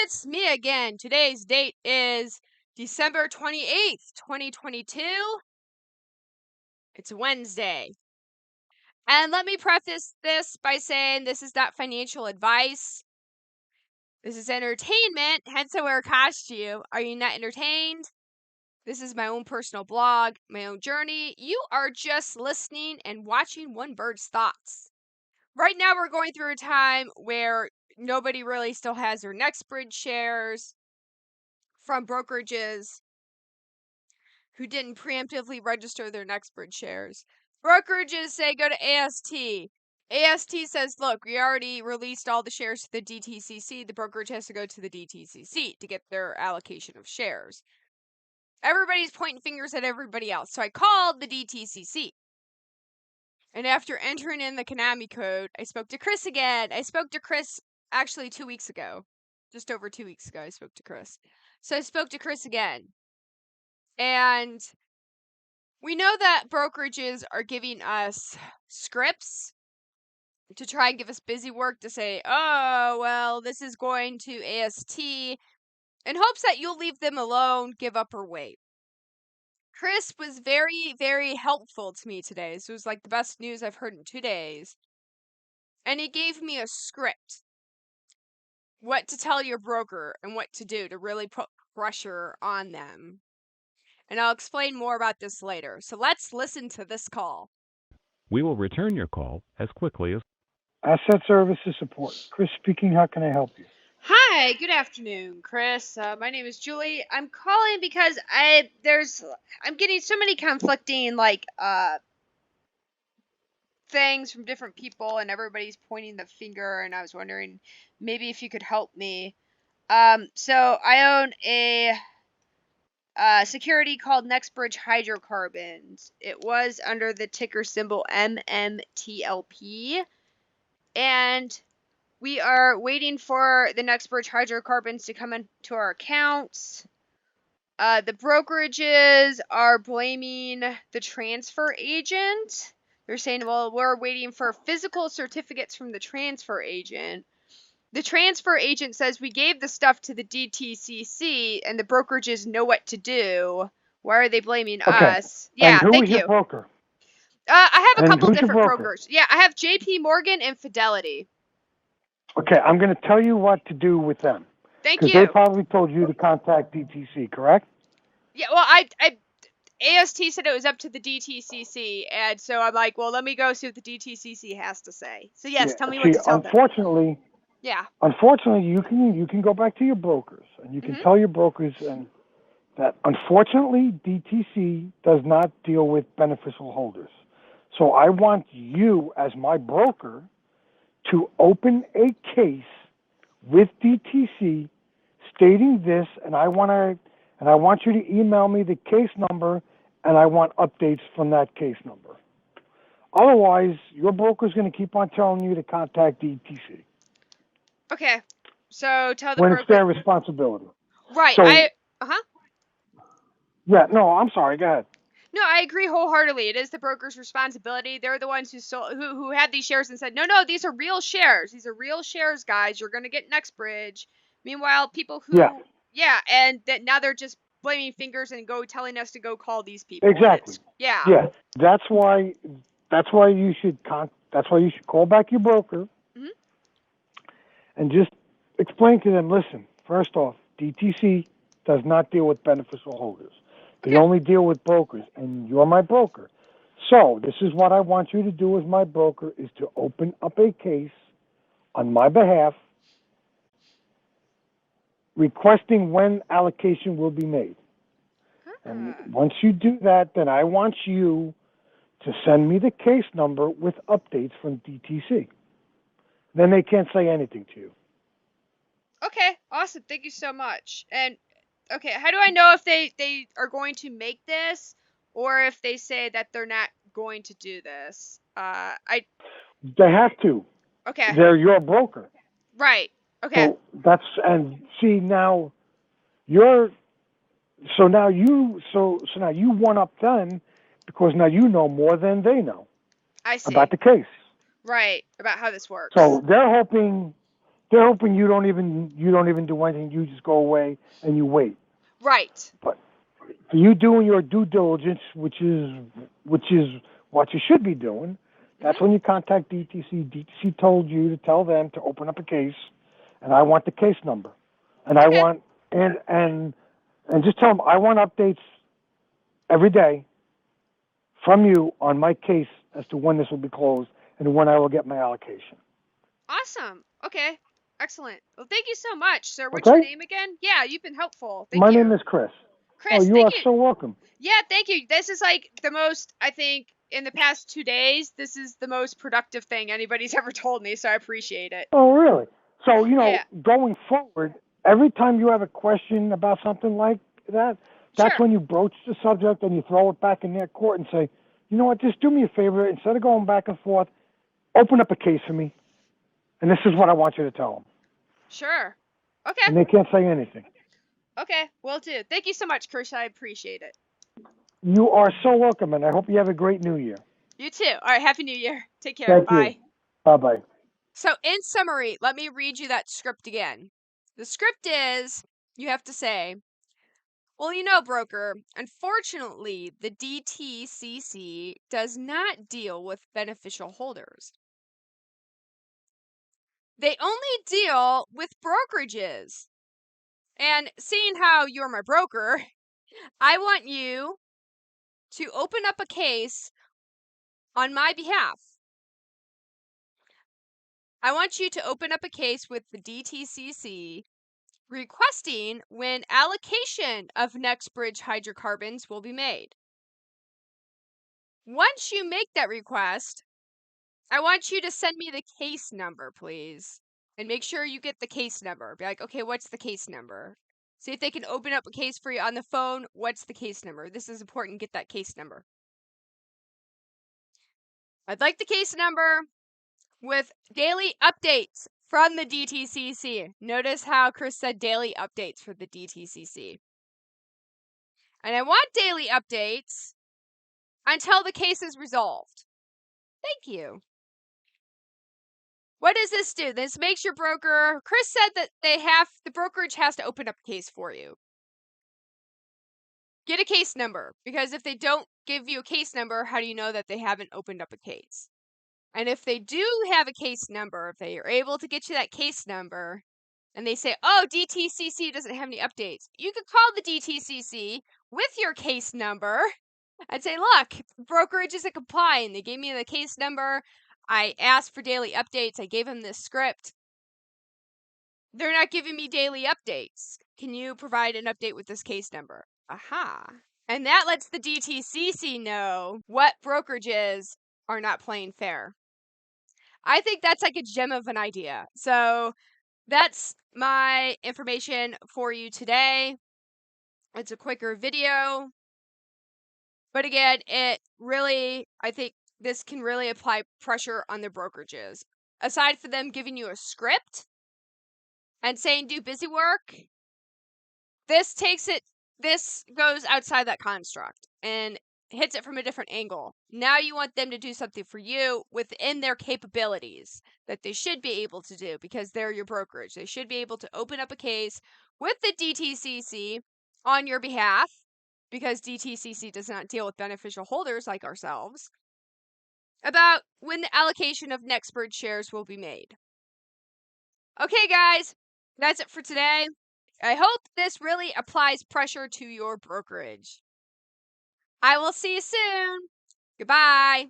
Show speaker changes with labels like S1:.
S1: it's me again. Today's date is December 28th, 2022. It's Wednesday. And let me preface this by saying this is not financial advice. This is entertainment, hence I wear a costume. Are you not entertained? This is my own personal blog, my own journey. You are just listening and watching one bird's thoughts. Right now we're going through a time where nobody really still has their next bridge shares from brokerages who didn't preemptively register their next bridge shares. Brokerages say go to AST. AST says, look, we already released all the shares to the DTCC. The brokerage has to go to the DTCC to get their allocation of shares. Everybody's pointing fingers at everybody else. So I called the DTCC. And after entering in the Konami code, I spoke to Chris again. I spoke to Chris actually 2 weeks ago. Just over 2 weeks ago, I spoke to Chris. So I spoke to Chris again. And we know that brokerages are giving us scripts to try and give us busy work to say, oh, well, this is going to AST, in hopes that you'll leave them alone, give up, or wait. Chris was very, very helpful to me today. This was like the best news I've heard in 2 days. And he gave me a script. What to tell your broker and what to do to really put pressure on them. And I'll explain more about this later. So let's listen to this call.
S2: We will return your call as quickly as...
S3: Asset Services Support. Chris speaking. How can I help you?
S1: Hi, good afternoon, Chris. My name is Julie. I'm calling because I'm getting so many conflicting things from different people, and everybody's pointing the finger. And I was wondering maybe if you could help me. So I own a security called NextBridge Hydrocarbons. It was under the ticker symbol MMTLP, and we are waiting for the NextBridge Hydrocarbons to come into our accounts. The brokerages are blaming the transfer agent. They're saying, well, we're waiting for physical certificates from the transfer agent. The transfer agent says we gave the stuff to the DTCC and the brokerages know what to do. Why are they blaming us? Yeah,
S3: and who
S1: thank
S3: is
S1: you.
S3: Your broker?
S1: I have a
S3: And
S1: couple
S3: who's your
S1: different
S3: broker?
S1: brokers. Yeah, I have JP Morgan and Fidelity.
S3: Okay, I'm going to tell you what to do with them.
S1: Thank you.
S3: Because they probably told you to contact DTC, correct?
S1: Yeah, well, AST said it was up to the DTCC, and so I'm like, well, let me go see what the DTCC has to say. So yes, tell me what to tell them.
S3: Yeah. Unfortunately, you can go back to your brokers and you can tell your brokers that unfortunately DTC does not deal with beneficial holders. So I want you as my broker to open a case with DTC stating this, and I want you to email me the case number, and I want updates from that case number. Otherwise, your broker's going to keep on telling you to contact DTC.
S1: Okay, so tell the
S3: when
S1: broker.
S3: It's their responsibility.
S1: Right.
S3: So,
S1: Yeah.
S3: No, I'm sorry. Go ahead.
S1: No, I agree wholeheartedly. It is the broker's responsibility. They're the ones who had these shares and said, no, these are real shares. These are real shares, guys. You're going to get NextBridge. Meanwhile, people who, and that now they're just blaming fingers and telling us to go call these people.
S3: Exactly. Yeah. That's why you should call back your broker and just explain to them. Listen, first off, DTC does not deal with beneficial holders. They only deal with brokers, and you're my broker. So this is what I want you to do as my broker, is to open up a case on my behalf requesting when allocation will be made. And once you do that, then I want you to send me the case number with updates from DTC. Then they can't say anything to you.
S1: Okay, awesome. Thank you so much. And okay, how do I know if they are going to make this, or if they say that they're not going to do this?
S3: They have to.
S1: Okay.
S3: They're your broker.
S1: Right. Okay.
S3: So now you one up them, because now you know more than they know.
S1: I see.
S3: About the case.
S1: Right, about how this works.
S3: So they're hoping they're hoping you don't even do anything. You just go away and you wait.
S1: Right.
S3: But for you doing your due diligence, which is what you should be doing, that's when you contact DTC. DTC told you to tell them to open up a case, and I want the case number, and I want and just tell them I want updates every day from you on my case as to when this will be closed and when I will get my allocation.
S1: Awesome. Okay. Excellent. Well, thank you so much, sir. What's your name again? Yeah, you've been helpful. Thank you.
S3: My name is Chris.
S1: Chris,
S3: you are so welcome.
S1: Yeah, thank you. This is like the most, I think, in the past 2 days, this is the most productive thing anybody's ever told me, so I appreciate it.
S3: Oh, really? So, going forward, every time you have a question about something like that, that's when you broach the subject and you throw it back in their court and say, you know what, just do me a favor. Instead of going back and forth, open up a case for me. And this is what I want you to tell them.
S1: Sure. Okay.
S3: And they can't say anything.
S1: Okay, will do. Thank you so much, Chris. I appreciate it.
S3: You are so welcome, and I hope you have a great new year.
S1: You too. All right, Happy New Year. Take care.
S3: Thank
S1: Bye.
S3: you. Bye-bye.
S1: So in summary, let me read you that script again. The script is, you have to say, well, broker, unfortunately, the DTCC does not deal with beneficial holders. They only deal with brokerages. And seeing how you're my broker, I want you to open up a case on my behalf. I want you to open up a case with the DTCC requesting when allocation of NextBridge hydrocarbons will be made. Once you make that request, I want you to send me the case number, please. And make sure you get the case number. Be like, okay, what's the case number? See if they can open up a case for you on the phone. What's the case number? This is important. Get that case number. I'd like the case number with daily updates from the DTCC. Notice how Chris said daily updates for the DTCC. And I want daily updates until the case is resolved. Thank you. What does this do? This makes your broker, Chris said that the brokerage has to open up a case for you. Get a case number, because if they don't give you a case number, how do you know that they haven't opened up a case? And if they do have a case number, if they are able to get you that case number, and they say, oh, DTCC doesn't have any updates, you could call the DTCC with your case number and say, look, brokerage isn't complying. They gave me the case number. I asked for daily updates. I gave them this script. They're not giving me daily updates. Can you provide an update with this case number? Aha. And that lets the DTCC know what brokerages are not playing fair. I think that's like a gem of an idea. So that's my information for you today. It's a quicker video. But again, I think this can really apply pressure on the brokerages. Aside from them giving you a script and saying do busy work, this goes outside that construct and hits it from a different angle. Now you want them to do something for you within their capabilities that they should be able to do because they're your brokerage. They should be able to open up a case with the DTCC on your behalf because DTCC does not deal with beneficial holders like ourselves about when the allocation of NextBridge shares will be made. Okay, guys, that's it for today. I hope this really applies pressure to your brokerage. I will see you soon. Goodbye.